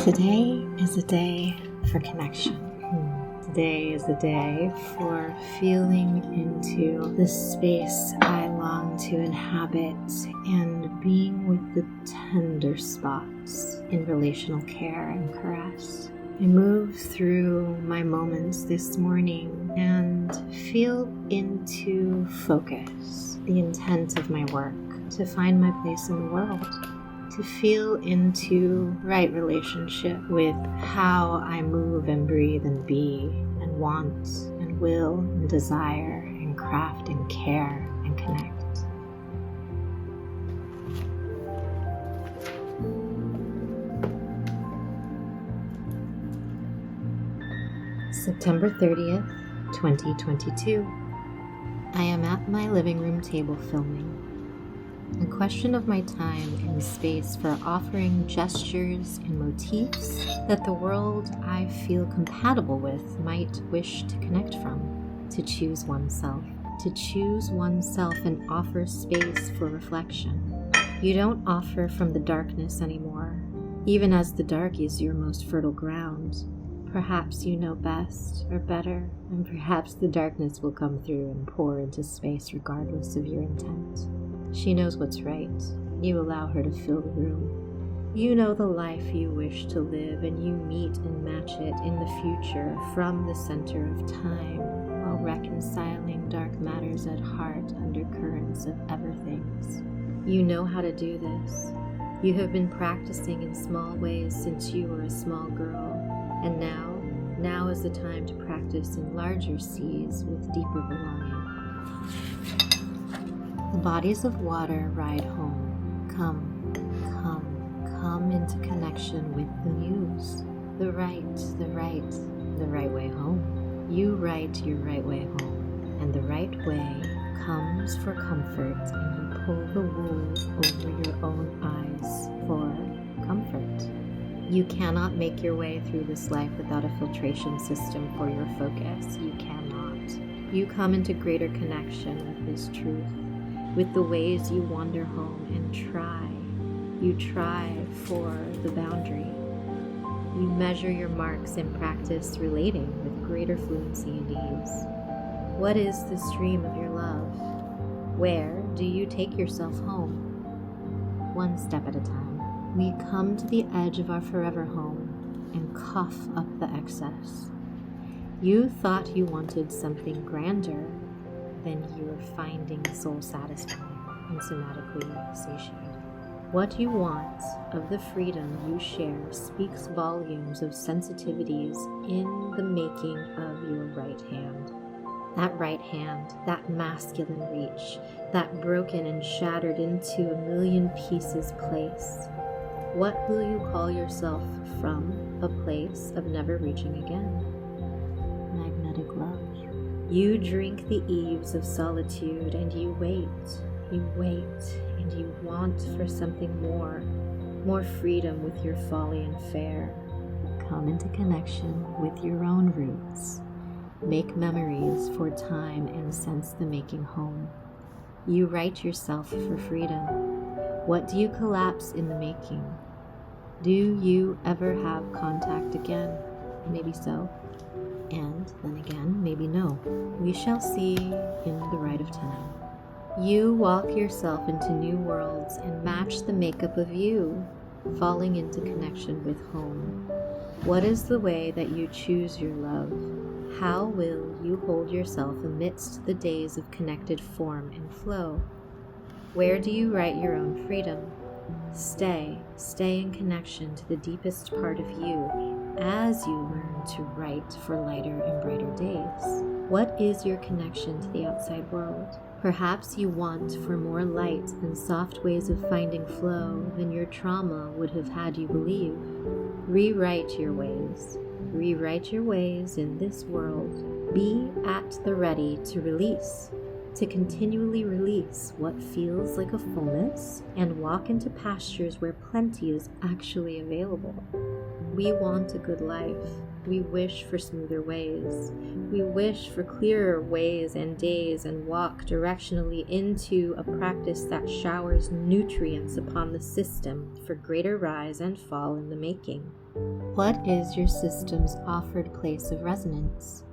Today is a day for connection. Today is a day for feeling into the space I long to inhabit and being with the tender spots in relational care and caress. I move through my moments this morning and feel into focus, the intent of my work, to find my place in the world, to feel into right relationship with how I move and breathe and be and want and will and desire and craft and care and connect. September 30th, 2022. I am at my living room table filming. A question of my time and space for offering gestures and motifs that the world I feel compatible with might wish to connect from, to choose oneself and offer space for reflection. You don't offer from the darkness anymore, even as the dark is your most fertile ground. Perhaps you know best or better, and perhaps the darkness will come through and pour into space regardless of your intent. She knows what's right. You allow her to fill the room. You know the life you wish to live, and you meet and match it in the future from the center of time, while reconciling dark matters at heart under currents of everthings. You know how to do this. You have been practicing in small ways since you were a small girl, and now is the time to practice in larger seas with deeper belonging. The bodies of water ride home. Come into connection with the muse. The right way home. You write your right way home, and the right way comes for comfort, and you pull the wool over your own eyes for comfort. You cannot make your way through this life without a filtration system for your focus. You cannot. You come into greater connection with this truth, with the ways you wander home and try. You try for the boundary. You measure your marks and practice relating with greater fluency and ease. What is the stream of your love? Where do you take yourself home? One step at a time. We come to the edge of our forever home and cough up the excess. You thought you wanted something grander than you are finding soul satisfying and somatically satiated. What you want of the freedom you share speaks volumes of sensitivities in the making of your right hand. That masculine reach, that broken and shattered into a million pieces place. What will you call yourself from a place of never reaching again? Magnetic love. You drink the eaves of solitude, and you wait, and you want for something more freedom with your folly and fair. Come into connection with your own roots. Make memories for time and sense the making home. You write yourself for freedom. What do you collapse in the making? Do you ever have contact again? Maybe so. And then again, maybe no. We shall see in the right of time. You walk yourself into new worlds and match the makeup of you, falling into connection with home. What is the way that you choose your love? How will you hold yourself amidst the days of connected form and flow? Where do you write your own freedom? Stay in connection to the deepest part of you as you learn to write for lighter and brighter days. What is your connection to the outside world? Perhaps you want for more light and soft ways of finding flow than your trauma would have had you believe. Rewrite your ways. Rewrite your ways in this world. Be at the ready to release. To continually release what feels like a fullness and walk into pastures where plenty is actually available. We want a good life. We wish for smoother ways. We wish for clearer ways and days and walk directionally into a practice that showers nutrients upon the system for greater rise and fall in the making. What is your system's offered place of resonance?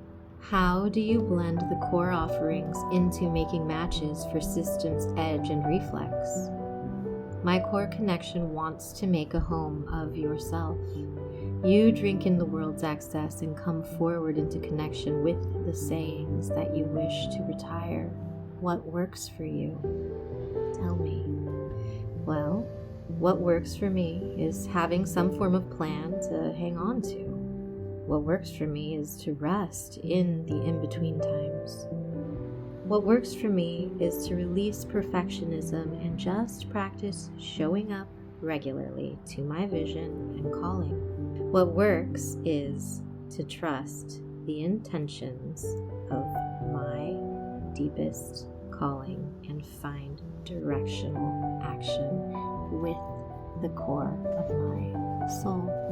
How do you blend the core offerings into making matches for system's edge and reflex? My core connection wants to make a home of yourself. You drink in the world's excess and come forward into connection with the sayings that you wish to retire. What works for you? Tell me. Well, what works for me is having some form of plan to hang on to. What works for me is to rest in the in-between times. What works for me is to release perfectionism and just practice showing up regularly to my vision and calling. What works is to trust the intentions of my deepest calling and find directional action with the core of my soul.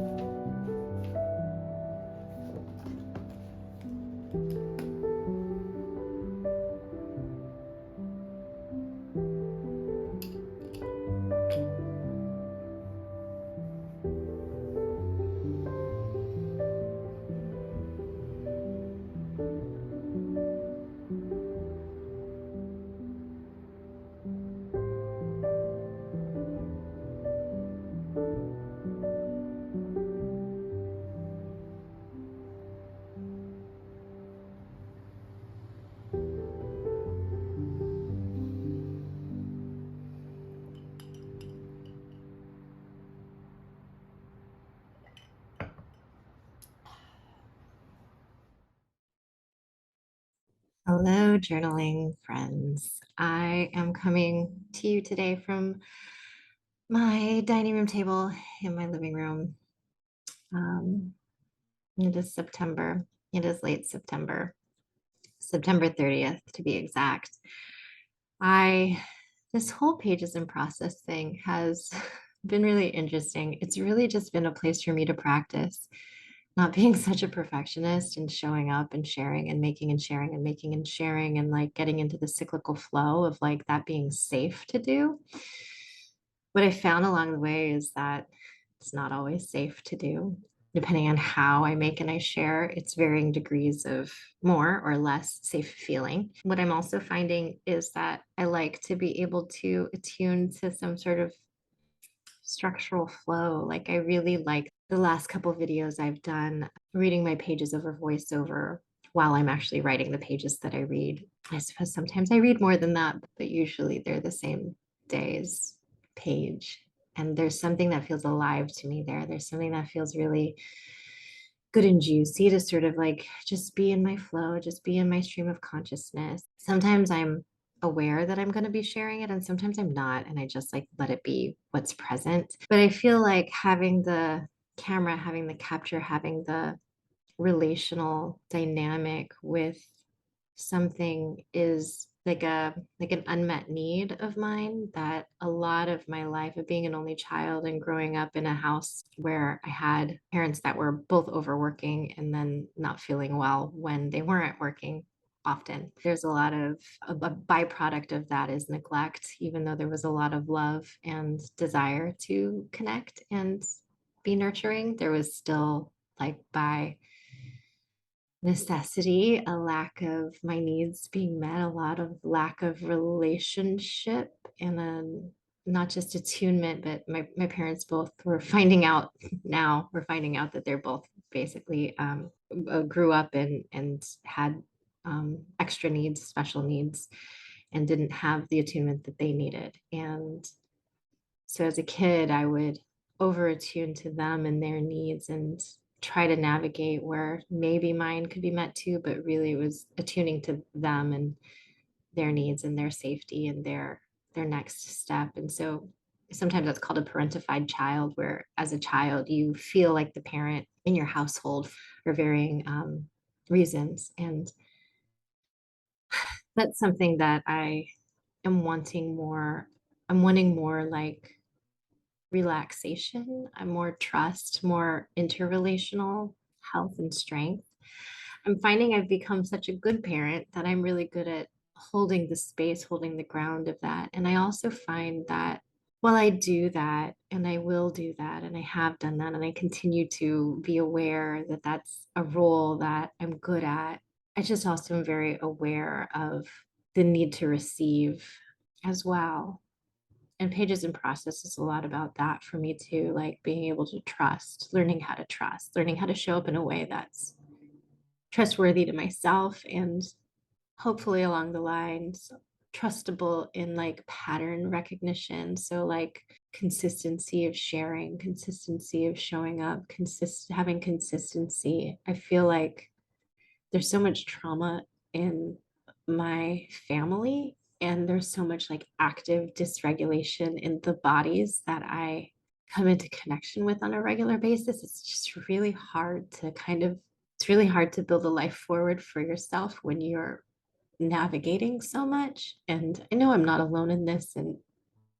Hello, journaling friends. I am coming to you today from my dining room table in my living room. Um, it is September. It is late September, September 30th to be exact. This whole pages in process thing has been really interesting. It's really just been a place for me to practice not being such a perfectionist and showing up and sharing and making and sharing and making and sharing and like getting into the cyclical flow of like that being safe to do. What I found along the way is that it's not always safe to do. Depending on how I make and I share, it's varying degrees of more or less safe feeling. What I'm also finding is that I like to be able to attune to some sort of structural flow. Like I really like the last couple of videos I've done reading my pages over voiceover while I'm actually writing the pages that I read. I suppose sometimes I read more than that, but usually they're the same day's page. And there's something that feels alive to me there. There's something that feels really good and juicy to sort of like just be in my flow, just be in my stream of consciousness. Sometimes I'm aware that I'm going to be sharing it, and sometimes I'm not. And I just like let it be what's present. But I feel like having the camera, having the capture, having the relational dynamic with something is like an unmet need of mine that a lot of my life of being an only child and growing up in a house where I had parents that were both overworking and then not feeling well when they weren't working often. There's a lot of a byproduct of that is neglect, even though there was a lot of love and desire to connect and be nurturing, there was still like by necessity, a lack of my needs being met, a lot of lack of relationship, and not just attunement, but my parents both were finding out now, we're finding out that they're both basically grew up and had extra needs, special needs, and didn't have the attunement that they needed. And so as a kid, I would over attune to them and their needs and try to navigate where maybe mine could be met too, but really it was attuning to them and their needs and their safety and their next step. And so sometimes that's called a parentified child, where as a child you feel like the parent in your household for varying reasons. And that's something that I am wanting more. I'm wanting more like relaxation, more trust, more interrelational health and strength. I'm finding I've become such a good parent that I'm really good at holding the space, holding the ground of that. And I also find that While I do that, and I will do that, and I have done that, and I continue to be aware that that's a role that I'm good at, I just also am very aware of the need to receive as well. And Pages in Process is a lot about that for me too, like being able to trust, learning how to show up in a way that's trustworthy to myself and hopefully along the lines trustable in like pattern recognition. So like consistency of sharing, consistency of showing up, having consistency. I feel like there's so much trauma in my family, and there's so much like active dysregulation in the bodies that I come into connection with on a regular basis. It's just really hard to it's really hard to build a life forward for yourself when you're navigating so much. And I know I'm not alone in this. And,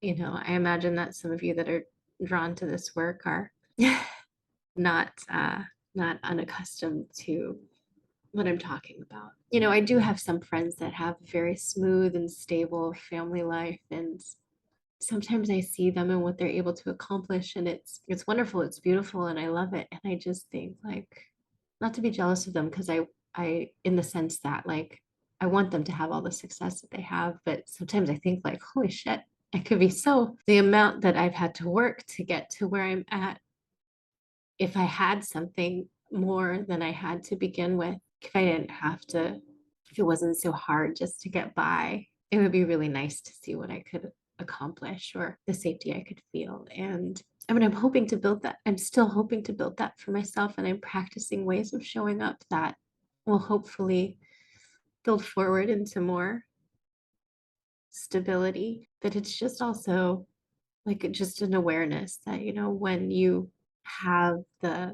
I imagine that some of you that are drawn to this work are not not unaccustomed to what I'm talking about. I do have some friends that have very smooth and stable family life, and sometimes I see them and what they're able to accomplish, and it's wonderful, it's beautiful, and I love it. And I just think like not to be jealous of them because I in the sense that like I want them to have all the success that they have, but sometimes I think like holy shit, I could be so the amount that I've had to work to get to where I'm at. If I had something more than I had to begin with, if I didn't have to, if it wasn't so hard just to get by, it would be really nice to see what I could accomplish or the safety I could feel. And I mean, I'm hoping to build that. I'm still hoping to build that for myself. And I'm practicing ways of showing up that will hopefully build forward into more stability. But it's just also like just an awareness that, when you have a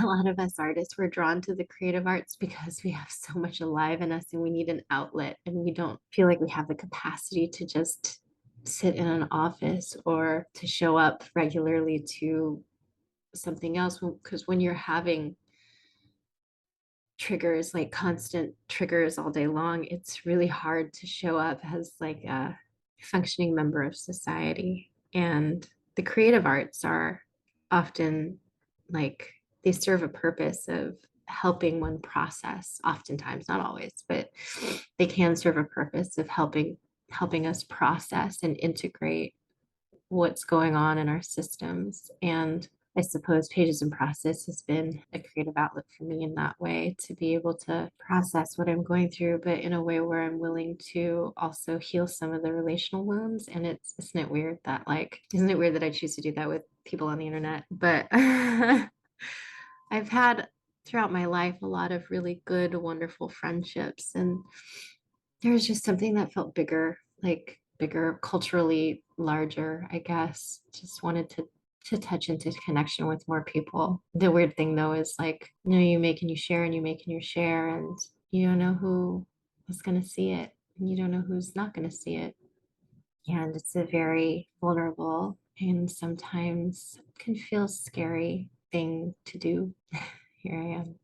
lot of us artists, we're drawn to the creative arts because we have so much alive in us and we need an outlet, and we don't feel like we have the capacity to just sit in an office or to show up regularly to something else. Because when you're having triggers, like constant triggers all day long, it's really hard to show up as like a functioning member of society. And the creative arts are often like they serve a purpose of helping one process, oftentimes, not always, but they can serve a purpose of helping us process and integrate what's going on in our systems. And I suppose Pages and Process has been a creative outlet for me in that way to be able to process what I'm going through, but in a way where I'm willing to also heal some of the relational wounds. And isn't it weird that isn't it weird that I choose to do that with people on the internet? But I've had throughout my life a lot of really good, wonderful friendships. And there was just something that felt bigger, like bigger, culturally larger, I guess. Just wanted to touch into connection with more people. The weird thing though is like, you make and you share and you make and you share, and you don't know who is gonna see it, and you don't know who's not gonna see it. And it's a very vulnerable and sometimes can feel scary thing to do. Here I am.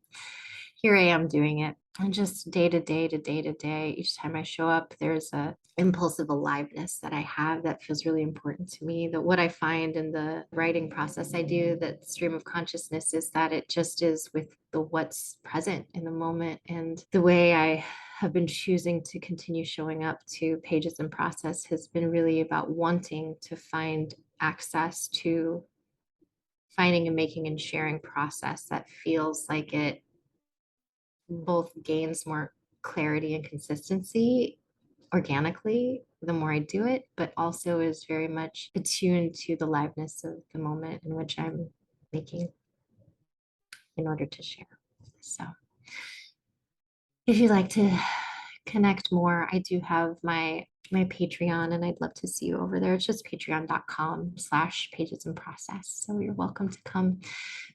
Here I am doing it. And just day to day to day to day, each time I show up, there's a impulsive aliveness that I have that feels really important to me. That what I find in the writing process I do, that stream of consciousness, is that it just is with the what's present in the moment. And the way I have been choosing to continue showing up to Pages and Process has been really about wanting to find access to finding and making and sharing process that feels like it both gains more clarity and consistency organically the more I do it, but also is very much attuned to the liveness of the moment in which I'm making in order to share. So if you'd like to connect more, I do have my Patreon, and I'd love to see you over there. It's just patreon.com/pages and process. So you're welcome to come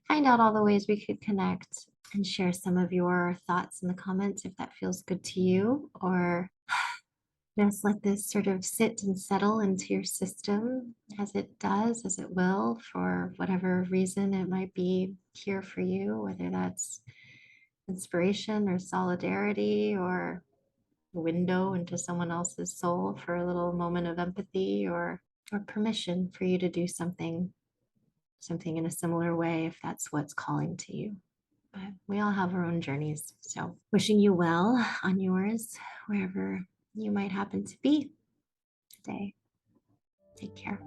find out all the ways we could connect and share some of your thoughts in the comments if that feels good to you, or just let this sort of sit and settle into your system as it does, as it will, for whatever reason it might be here for you, whether that's inspiration or solidarity or window into someone else's soul for a little moment of empathy, or or permission for you to do something in a similar way if that's what's calling to you. But we all have our own journeys. So wishing you well on yours, wherever you might happen to be today. Take care.